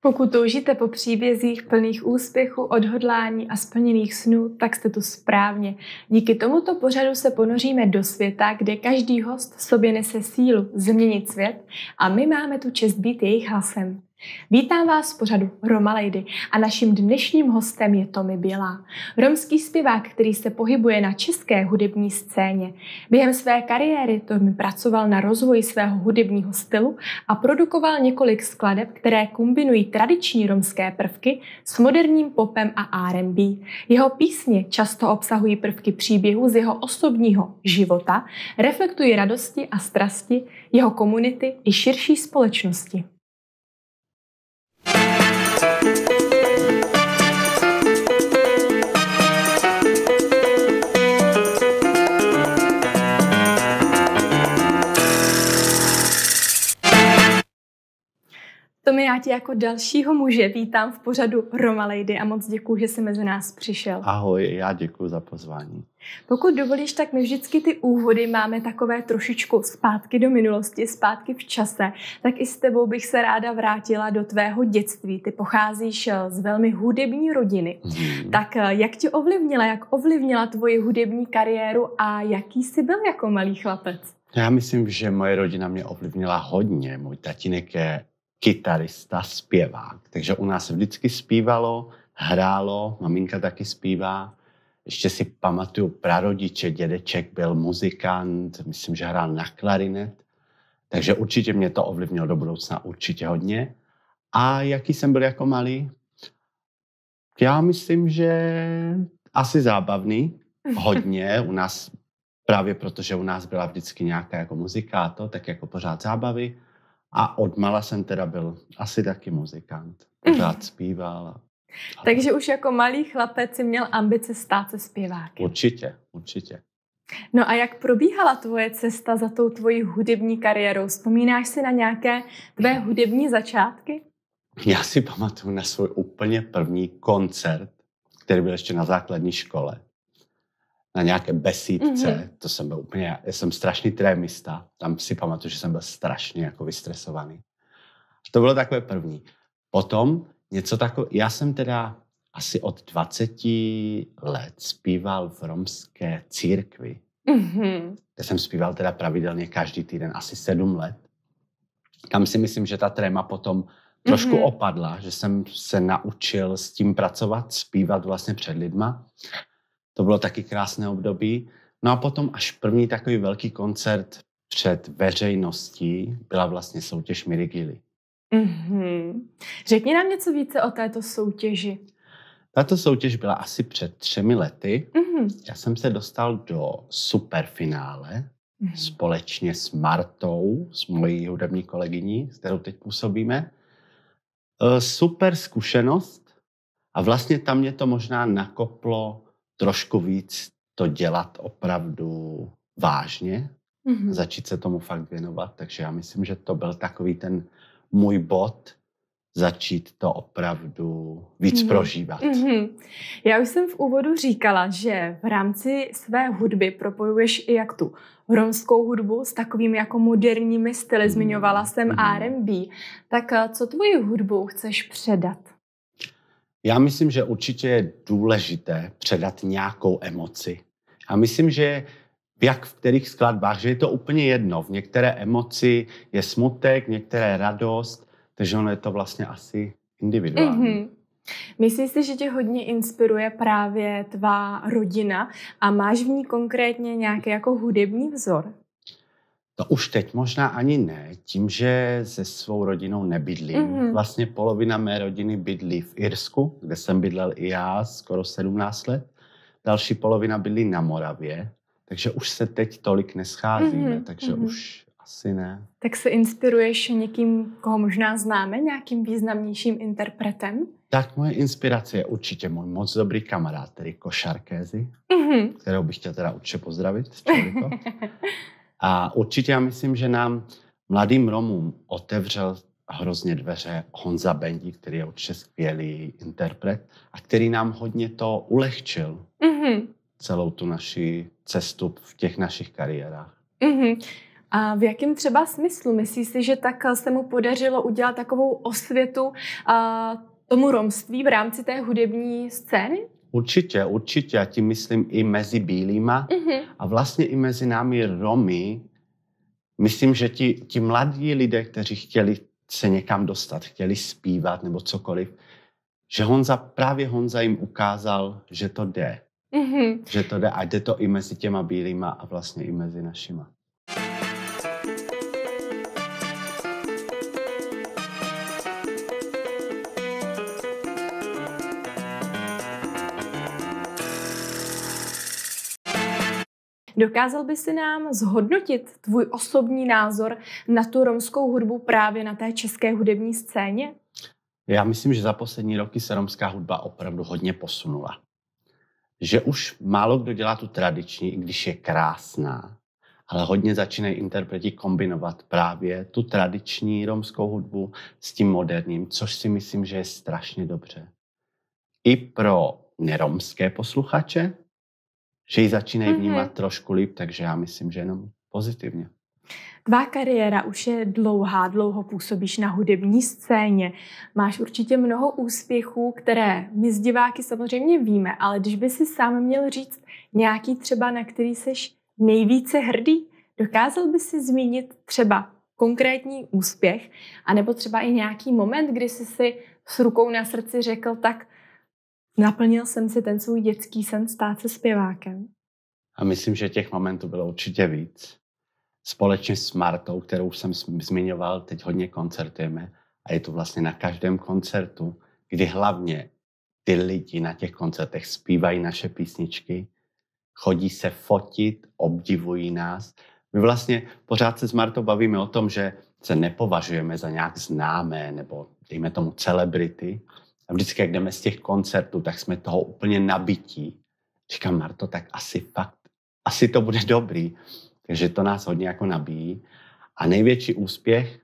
Pokud toužíte po příbězích plných úspěchu, odhodlání a splněných snů, tak jste tu správně. Díky tomuto pořadu se ponoříme do světa, kde každý host v sobě nese sílu změnit svět a my máme tu čest být jejich hlasem. Vítám vás v pořadu Roma Lady a naším dnešním hostem je Tommy Bělá, romský zpěvák, který se pohybuje na české hudební scéně. Během své kariéry Tommy pracoval na rozvoji svého hudebního stylu a produkoval několik skladeb, které kombinují tradiční romské prvky s moderním popem a R&B. Jeho písně často obsahují prvky příběhů z jeho osobního života, reflektují radosti a strasti jeho komunity i širší společnosti. Tomi, já tě jako dalšího muže vítám v pořadu Roma Lady a moc děkuju, že jsi mezi nás přišel. Ahoj, já děkuji za pozvání. Pokud dovolíš, tak my vždycky ty úvody máme takové trošičku zpátky do minulosti, zpátky v čase. Tak i s tebou bych se ráda vrátila do tvého dětství. Ty pocházíš z velmi hudební rodiny. Tak jak tě ovlivnila, jak ovlivnila tvoji hudební kariéru a jaký jsi byl jako malý chlapec? Já myslím, že moje rodina mě ovlivnila hodně. Můj tatínek je kytarista, zpěvák. Takže u nás vždycky zpívalo, hrálo, maminka taky zpívá. Ještě si pamatuju prarodiče, dědeček byl muzikant, myslím, že hrál na klarinet. Takže určitě mě to ovlivnilo do budoucna určitě hodně. A jaký jsem byl jako malý? Já myslím, že asi zábavný. Hodně. U nás, právě protože u nás byla vždycky nějaká jako muzika a to, tak jako pořád zábavy. A odmala jsem teda byl asi taky muzikant. Pořád zpíval. Takže už jako malý chlapec si měl ambice stát se zpěvákem. Určitě, určitě. No a jak probíhala tvoje cesta za tou tvojí hudební kariérou? Vzpomínáš si na nějaké tvé hudební začátky? Já si pamatuju na svůj úplně první koncert, který byl ještě na základní škole. Na nějaké besídce, to jsem byl úplně, já jsem strašný trémista, tam si pamatuju, že jsem byl strašně jako vystresovaný. To bylo takové první. Potom něco takové, já jsem teda asi od 20 let zpíval v romské církvi. Já jsem zpíval teda pravidelně každý týden, asi 7 let. Tam si myslím, že ta tréma potom trošku opadla, že jsem se naučil s tím pracovat, zpívat vlastně před lidma. To bylo taky krásné období. No a potom až první takový velký koncert před veřejností byla vlastně soutěž Mirigily. Řekni nám něco více o této soutěži. Tato soutěž byla asi před 3 lety. Já jsem se dostal do superfinále společně s Martou, s mojí hudební kolegyní, s kterou teď působíme. Super zkušenost a vlastně tam mě to možná nakoplo trošku víc to dělat opravdu vážně, začít se tomu fakt věnovat, takže já myslím, že to byl takový ten můj bod, začít to opravdu víc prožívat. Já už jsem v úvodu říkala, že v rámci své hudby propojuješ i jak tu romskou hudbu s takovými jako moderními styly, zmiňovala jsem R&B, tak co tvoji hudbou chceš předat? Já myslím, že určitě je důležité předat nějakou emoci. A myslím, že jak v kterých skladbách, že je to úplně jedno. V některé emoci je smutek, některé radost, takže ono je to vlastně asi individuální. Myslíš si, že tě hodně inspiruje právě tvá rodina a máš v ní konkrétně nějaký jako hudební vzor? To už teď možná ani ne, tím, že se svou rodinou nebydlím. Vlastně polovina mé rodiny bydlí v Irsku, kde jsem bydlel i já skoro 17 let. Další polovina bydlí na Moravě, takže už se teď tolik nescházíme, takže už asi ne. Tak se inspiruješ někým, koho možná známe, nějakým významnějším interpretem? Tak moje inspirace je určitě můj moc dobrý kamarád, tedy Košarkézy, kterou bych chtěl teda určitě pozdravit. A určitě já myslím, že nám mladým Romům otevřel hrozně dveře Honza Bendi, který je určitě skvělý interpret a který nám hodně to ulehčil. Celou tu naši cestu v těch našich kariérách. A v jakém třeba smyslu? Myslíš si, že tak se mu podařilo udělat takovou osvětu tomu romství v rámci té hudební scény? Určitě. A tím myslím i mezi bílýma a vlastně i mezi námi Romy. Myslím, že ti mladí lidé, kteří chtěli se někam dostat, chtěli zpívat nebo cokoliv, že právě Honza jim ukázal, že to jde. Že to jde a jde to i mezi těma bílýma a vlastně i mezi našima. Dokázal by si nám zhodnotit tvůj osobní názor na tu romskou hudbu právě na té české hudební scéně? Já myslím, že za poslední roky se romská hudba opravdu hodně posunula. Že už málo kdo dělá tu tradiční, i když je krásná, ale hodně začínají interpreti kombinovat právě tu tradiční romskou hudbu s tím moderním, což si myslím, že je strašně dobře. I pro neromské posluchače, že ji začínají vnímat trošku líp, takže já myslím, že jenom pozitivně. Tvá kariéra už je dlouhá, dlouho působíš na hudební scéně. Máš určitě mnoho úspěchů, které my z diváky samozřejmě víme, ale když by si sám měl říct nějaký třeba, na který seš nejvíce hrdý, dokázal by si zmínit třeba konkrétní úspěch, anebo třeba i nějaký moment, kdy jsi si s rukou na srdci řekl, tak naplnil jsem si ten svůj dětský sen stát se zpěvákem? A myslím, že těch momentů bylo určitě víc. Společně s Martou, kterou jsem zmiňoval, teď hodně koncertujeme a je to vlastně na každém koncertu, kdy hlavně ty lidi na těch koncertech zpívají naše písničky, chodí se fotit, obdivují nás. My vlastně pořád se s Martou bavíme o tom, že se nepovažujeme za nějak známé nebo dejme tomu celebrity. A vždycky, jak jdeme z těch koncertů, tak jsme toho úplně nabití. Říkám, Marto, tak asi to bude dobrý. Takže to nás hodně jako nabíjí. A největší úspěch,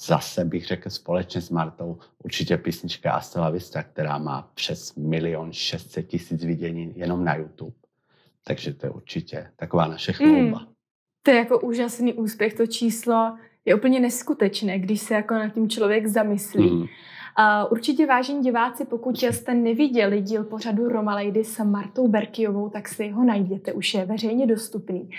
zase bych řekl společně s Martou, určitě písnička Hasta la Vista, která má přes 1 600 000 vidění jenom na YouTube. Takže to je určitě taková naše chlouba. To je jako úžasný úspěch, to číslo je úplně neskutečné, když se jako nad tím člověk zamyslí. Určitě, vážení diváci, pokud jste neviděli díl pořadu Roma Lady s Martou Berkyovou, tak si ho najděte, už je veřejně dostupný.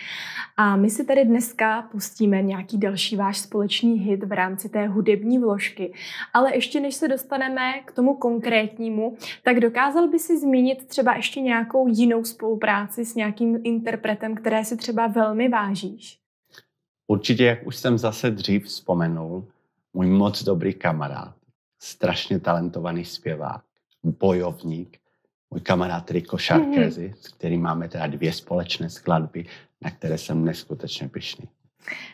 A my si tady dneska pustíme nějaký další váš společný hit v rámci té hudební vložky. Ale ještě než se dostaneme k tomu konkrétnímu, tak dokázal by si zmínit třeba ještě nějakou jinou spolupráci s nějakým interpretem, které si třeba velmi vážíš? Určitě, jak už jsem zase dřív vzpomenul, můj moc dobrý kamarád, strašně talentovaný zpěvák, bojovník, můj kamarád Rico Sharkezi, s kterým máme teda 2 společné skladby, na které jsem neskutečně pyšný.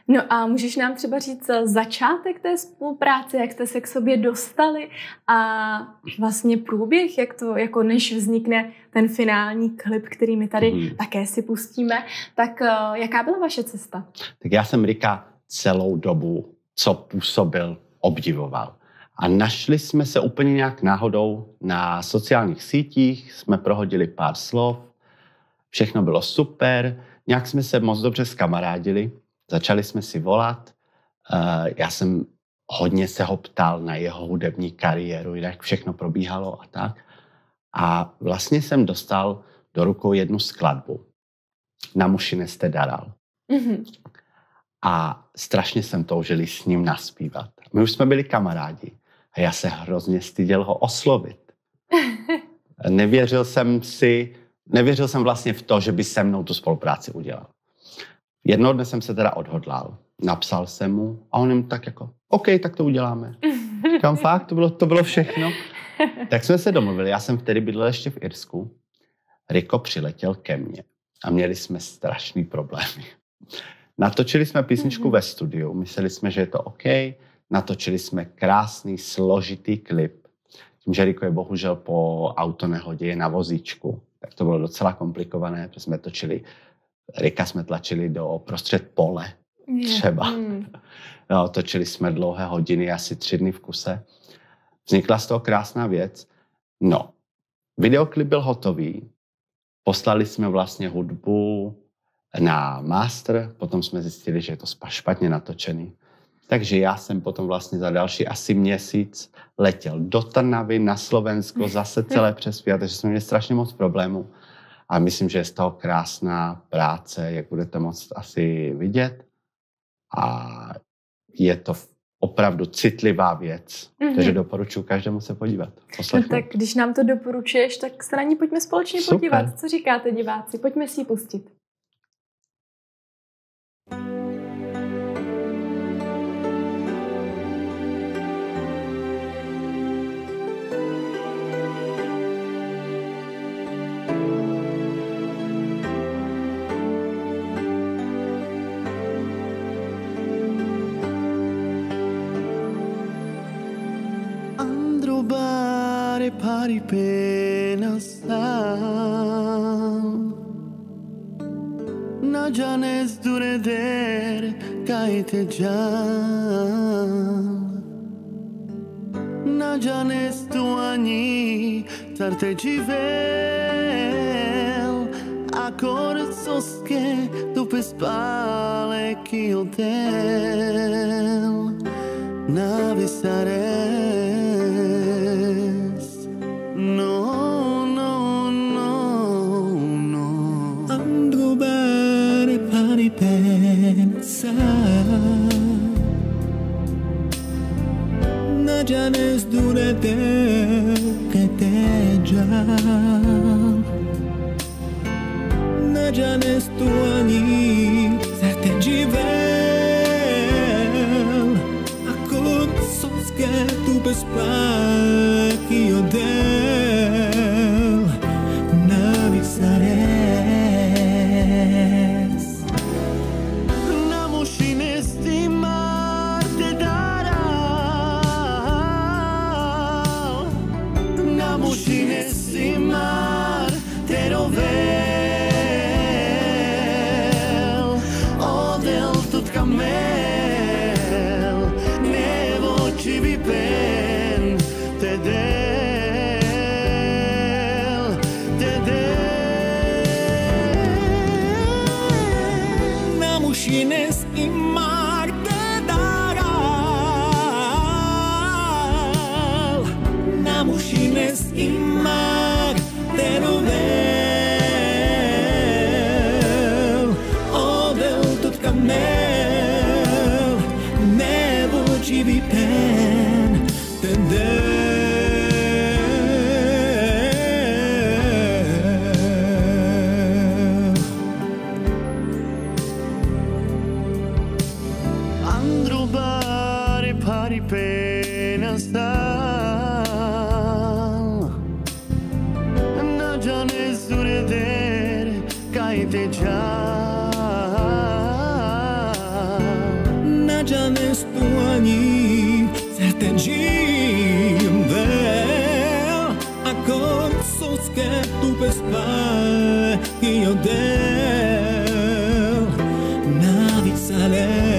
No a můžeš nám třeba říct začátek té spolupráce, jak jste se k sobě dostali a vlastně průběh, jak to, jako než vznikne ten finální klip, který my tady také si pustíme, tak jaká byla vaše cesta? Tak já jsem Rika celou dobu, co působil, obdivoval. A našli jsme se úplně nějak náhodou na sociálních sítích, jsme prohodili pár slov, všechno bylo super, nějak jsme se moc dobře zkamarádili, začali jsme si volat, já jsem hodně se ho ptal na jeho hudební kariéru, jak všechno probíhalo a tak. A vlastně jsem dostal do rukou jednu skladbu, Na muši neste daral. A strašně jsem toužil s ním naspívat. My už jsme byli kamarádi. A já se hrozně styděl ho oslovit. Nevěřil jsem vlastně v to, že by se mnou tu spolupráci udělal. Jednoho dne jsem se teda odhodlal. Napsal jsem mu a on jim tak jako, OK, tak to uděláme. Říkám, fakt, to bylo všechno. Tak jsme se domluvili, já jsem vtedy bydlel ještě v Irsku. Rico přiletěl ke mně a měli jsme strašný problémy. Natočili jsme písničku ve studiu, mysleli jsme, že je to OK. Natočili jsme krásný, složitý klip. Tím, že Rico je bohužel po autonehodě na vozíčku, tak to bylo docela komplikované, protože jsme Rika jsme tlačili do prostřed pole třeba. No, točili jsme dlouhé hodiny, asi 3 dny v kuse. Vznikla z toho krásná věc. No, videoklip byl hotový. Poslali jsme vlastně hudbu na master, potom jsme zjistili, že je to špatně natočený. Takže já jsem potom vlastně za další asi měsíc letěl do Trnavy, na Slovensko, zase celé přes svět, takže jsme měli strašně moc problémů. A myslím, že je z toho krásná práce, jak budete moct asi vidět. A je to opravdu citlivá věc, takže doporučuji každému se podívat. No tak když nám to doporučuješ, tak se na ní pojďme společně podívat. Co říkáte, diváci? Pojďme si ji pustit. Pari pena sal Na janes dureder caite jal Na janes tu ani tarte jivel Acor soske tu pespale ki hotel Na visares No, no, no, no. Andro bare pari pensa Na janes durete che te già Na janes tu ani sarte jivel Acod soske tu bespaki odel Navisares Na mošine estimar te daral Na mošine estimar te rovel Odel tot camel Nevo ci vipen te del Namušines i mar te daral Namušines i mar te rovel Odel tot camel Nevo ci vipen te del Pari pena sal Na janes dureder caite già Na janes tu ani certe gimbel Acor soske tu pespa io del Navisares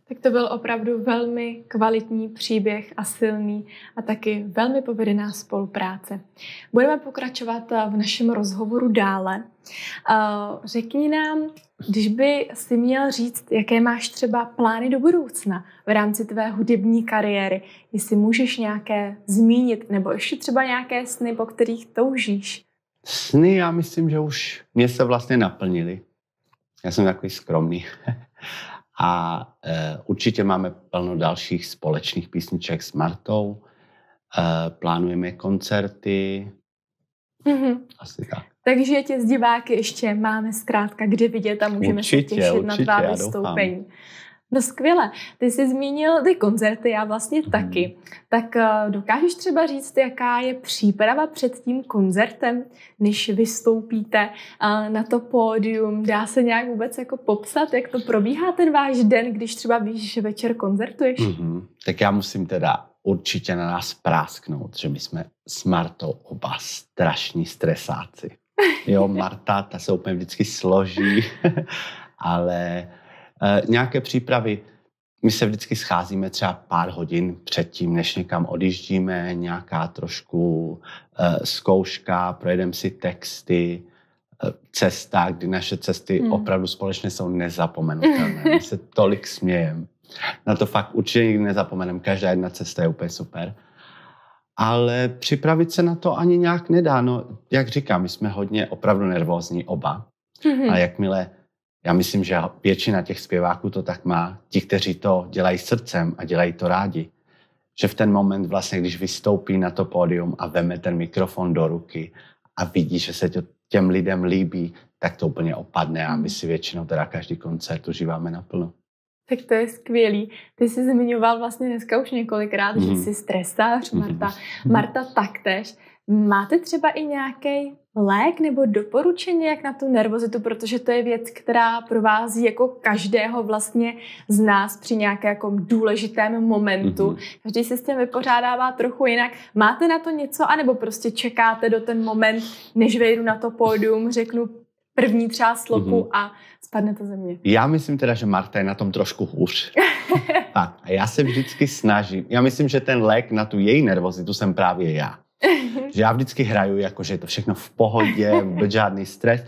Tak to byl opravdu velmi kvalitní příběh a silný a taky velmi povedená spolupráce. Budeme pokračovat v našem rozhovoru dále. Řekni nám, když by si měl říct, jaké máš třeba plány do budoucna v rámci tvé hudební kariéry, jestli můžeš nějaké zmínit, nebo ještě třeba nějaké sny, po kterých toužíš. Sny, já myslím, že už mě se vlastně naplnili. Já jsem takový skromný. A určitě máme plno dalších společných písniček s Martou. Plánujeme koncerty. Asi tak. Takže tě z diváky ještě máme zkrátka kde vidět a můžeme se těšit na tvá vystoupení. No skvěle. Ty jsi zmínil ty koncerty, já vlastně taky. Tak dokážeš třeba říct, jaká je příprava před tím koncertem, než vystoupíte na to pódium? Dá se nějak vůbec jako popsat, jak to probíhá ten váš den, když třeba víš, že večer koncertuješ? Tak já musím teda určitě na nás prásknout, že my jsme s Martou oba strašní stresáci. Jo, Marta, ta se úplně vždycky složí, ale nějaké přípravy, my se vždycky scházíme třeba pár hodin předtím, než někam odjíždíme, nějaká trošku zkouška, projedeme si texty, cesta, kdy naše cesty opravdu společně jsou nezapomenutelné. My se tolik smějeme. Na to fakt určitě nikdy nezapomeneme, každá jedna cesta je úplně super. Ale připravit se na to ani nějak nedá. No, jak říkám, my jsme hodně opravdu nervózní oba. A jakmile, já myslím, že většina těch zpěváků to tak má, ti, kteří to dělají srdcem a dělají to rádi, že v ten moment vlastně, když vystoupí na to pódium a veme ten mikrofon do ruky a vidí, že se to těm lidem líbí, tak to úplně opadne a my si většinou teda každý koncert užíváme naplno. Tak to je skvělý. Ty jsi zmiňoval vlastně dneska už několikrát, že jsi stresář, Marta taktéž. Máte třeba i nějaký lék nebo doporučení, jak na tu nervozitu, protože to je věc, která provází jako každého vlastně z nás při nějakém jako důležitém momentu. Každý se s tím vypořádává trochu jinak. Máte na to něco, anebo prostě čekáte do ten moment, než vejdu na to pódium, řeknu první třeba sloku a spadne to ze mě? Já myslím teda, že Marta je na tom trošku hůř. A já se vždycky snažím. Já myslím, že ten lék na tu její nervozitu jsem právě já. Že já vždycky hraju, jako že je to všechno v pohodě, vůbec žádný stres.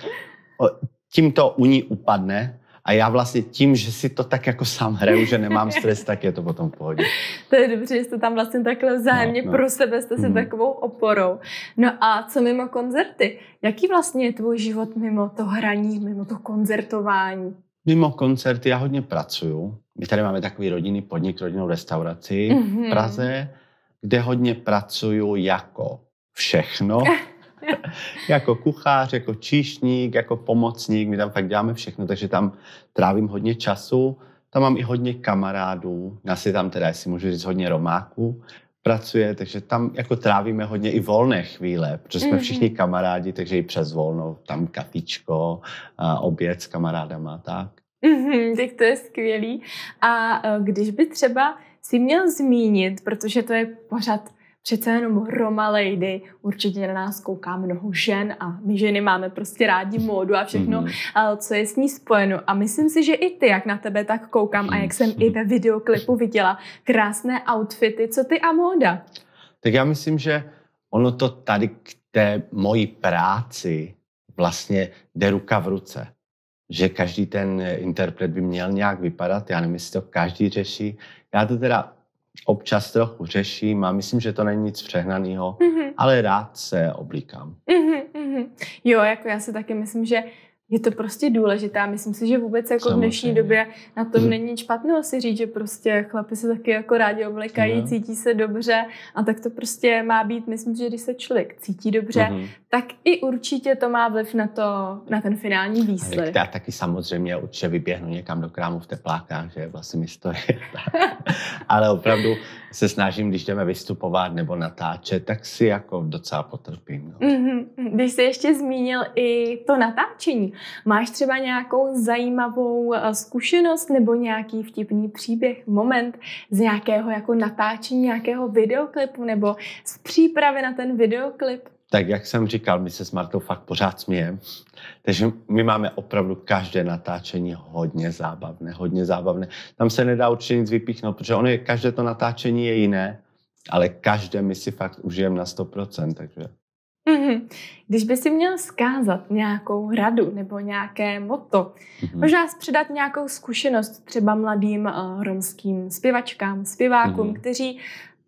Tím to u ní upadne a já vlastně tím, že si to tak jako sám hraju, že nemám stres, tak je to potom v pohodě. To je dobře, že jste tam vlastně takhle vzájemně pro sebe, jste si takovou oporou. No a co mimo koncerty? Jaký vlastně je tvůj život mimo to hraní, mimo to koncertování? Mimo koncerty já hodně pracuju. My tady máme takový rodinný podnik, rodinnou restauraci v Praze, kde hodně pracuju jako všechno. Jako kuchař, jako číšník, jako pomocník. My tam fakt děláme všechno, takže tam trávím hodně času. Tam mám i hodně kamarádů. Nás je tam teda, jestli můžu říct, hodně Romáků pracuje, takže tam jako trávíme hodně i volné chvíle, protože jsme všichni kamarádi, takže i přes volno, tam kafíčko, oběd s kamarádama, tak. Tak to je skvělý. A když by třeba si měl zmínit, protože to je pořád přece jenom Roma Lady, určitě na nás kouká mnoho žen a my ženy máme prostě rádi módu a všechno, co je s ní spojeno. A myslím si, že i ty, jak na tebe tak koukám a jak jsem i ve videoklipu viděla, krásné outfity, co ty a móda? Tak já myslím, že ono to tady k té mojí práci vlastně jde ruka v ruce. Že každý ten interpret by měl nějak vypadat, já nevím, jestli to každý řeší. Já to teda občas trochu řeším a myslím, že to není nic přehnaného, ale rád se oblíkám. Jo, jako já si taky myslím, že je to prostě důležité. Myslím si, že vůbec jako v dnešní době na tom není špatného si říct, že prostě chlapi se taky jako rádi oblekají, cítí se dobře a tak to prostě má být. Myslím si, že když se člověk cítí dobře, tak i určitě to má vliv na ten finální výsledek. Já taky samozřejmě určitě vyběhnu někam do krámu v teplákách, že vlastně mi stojí. Ale opravdu se snažím, když jdeme vystupovat nebo natáčet, tak si jako docela potrpím. No. Když jsi ještě zmínil i to natáčení, máš třeba nějakou zajímavou zkušenost nebo nějaký vtipný příběh, moment z nějakého jako natáčení, nějakého videoklipu nebo z přípravy na ten videoklip? Tak jak jsem říkal, my se s Martou fakt pořád smějeme. Takže my máme opravdu každé natáčení hodně zábavné. Tam se nedá určitě nic vypíchnout, protože každé to natáčení je jiné, ale každé my si fakt užijeme na 100%, takže... Když by si měl vzkázat nějakou radu nebo nějaké motto, možná předat nějakou zkušenost třeba mladým romským zpěvačkám, zpěvákům, kteří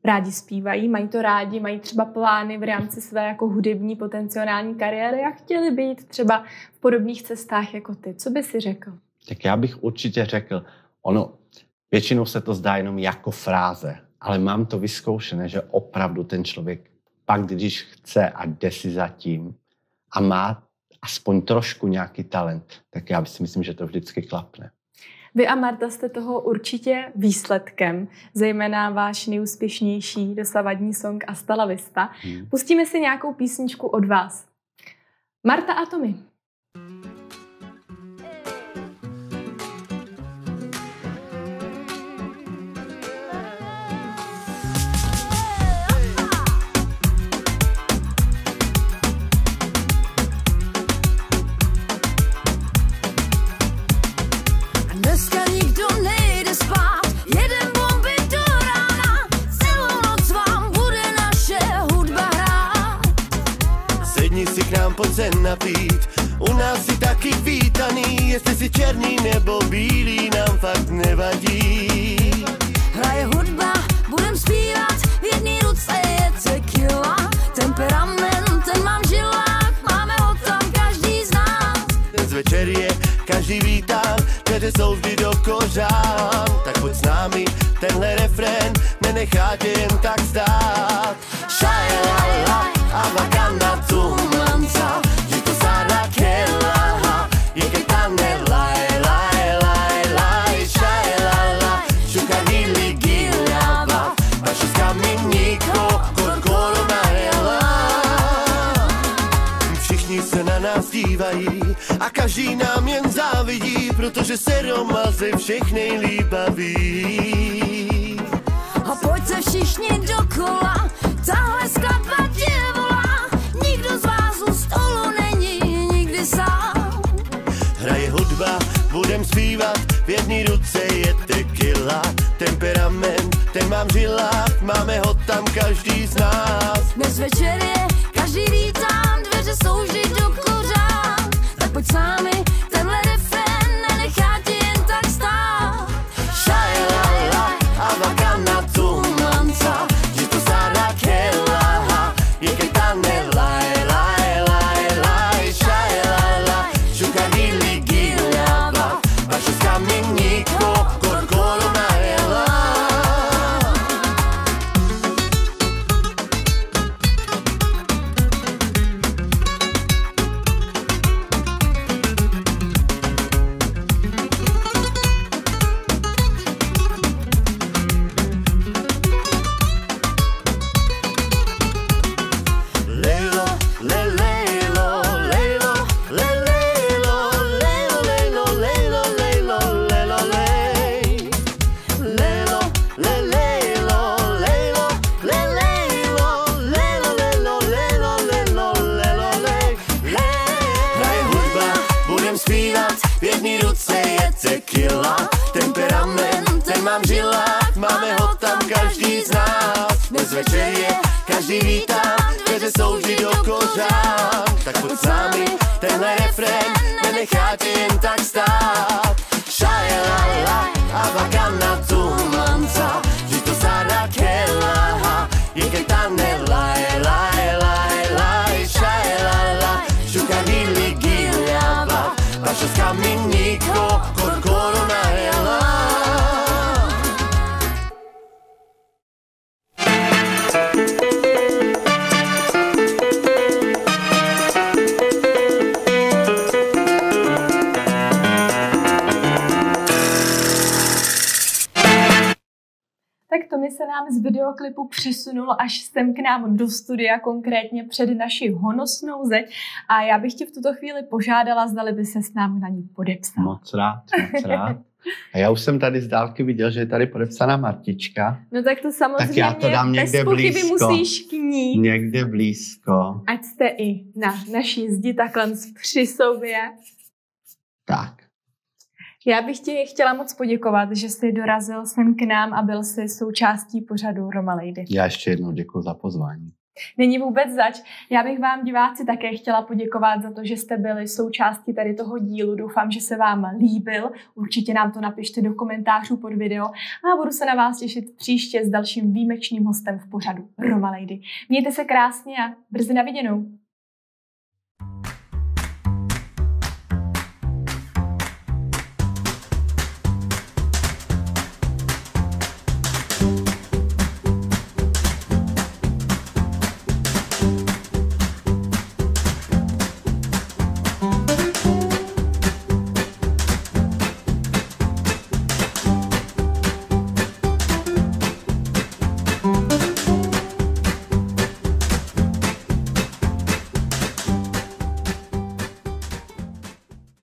rádi zpívají, mají to rádi, mají třeba plány v rámci své jako hudební potenciální kariéry a chtěli být třeba v podobných cestách jako ty. Co by si řekl? Tak já bych určitě řekl, většinou se to zdá jenom jako fráze, ale mám to vyzkoušené, že opravdu ten člověk pak, když chce a jde si za tím a má aspoň trošku nějaký talent, tak já si myslím, že to vždycky klapne. Vy a Marta jste toho určitě výsledkem, zejména váš nejúspěšnější dosavadní song Hasta la vista. Pustíme si nějakou písničku od vás. Marta a Tommy. Napít. U nás si taky vítaný, jestli si černý nebo bílý, nám fakt nevadí. Hraje hudba, budem zpívat, v jedný ruce je tequila. Temperament, ten mám v žilách, máme ho tam každý z nás. Dnes večer je každý vítán, dveře jsou vždy do kořán. Tak pojď s námi, tenhle refrén nenechá tě jen tak stát. Šajlala, avakana tumanca. A každý nám jen závidí, protože se Roma ze všech nejlíp baví. A pojďte všichni dokola, tahle skladba tě volá. Nikdo z vás u stolu není nikdy sám. Hraje hudba, budem zpívat, v jedný ruce je tequila. Temperament, ten mám v žilách, máme ho tam každý z nás. Dnes večer je každý vítán, dveře jsou vždy do kořán. Tak pojď s námi, tenhle refrén nenechá tě jen tak stát. Šajlala, avakana tumanca, že to sára kela, je ketane laj, laj, laj, laj. Šajlala, šukadili gilava, vaše skameníko, korkolo najela. Temperament, ten mám v žilách, máme ho tam každý z nás. Dnes večer je každý vítán, dveře jsou vždy do kořán. Tak pojď s námi, tenhle refrén nenechá tě jen tak stát. Šajlala, avakana tumanca, že to sára kela, je ketane laj, laj, laj, laj. Šajlala, šukadili gilava, vaša skameníko, korkolo najela. Tak Tommy se nám z videoklipu přesunul až sem k nám do studia, konkrétně před naši honosnou zeď. A já bych tě v tuto chvíli požádala, zdali by se s námi na ní podepsal. Moc rád. A já už jsem tady z dálky viděl, že je tady podepsaná Martička. No tak to samozřejmě tak já to dám někde blízko. musíš knít. Někde blízko. Ať jste i na naší zdi takhle při sobě. Tak. Já bych ti chtěla moc poděkovat, že jsi dorazil sem k nám a byl jsi součástí pořadu Roma Lady. Já ještě jednou děkuji za pozvání. Není vůbec zač. Já bych vám, diváci, také chtěla poděkovat za to, že jste byli součástí tady toho dílu. Doufám, že se vám líbil. Určitě nám to napište do komentářů pod video a budu se na vás těšit příště s dalším výjimečným hostem v pořadu Roma Lady. Mějte se krásně a brzy na viděnou.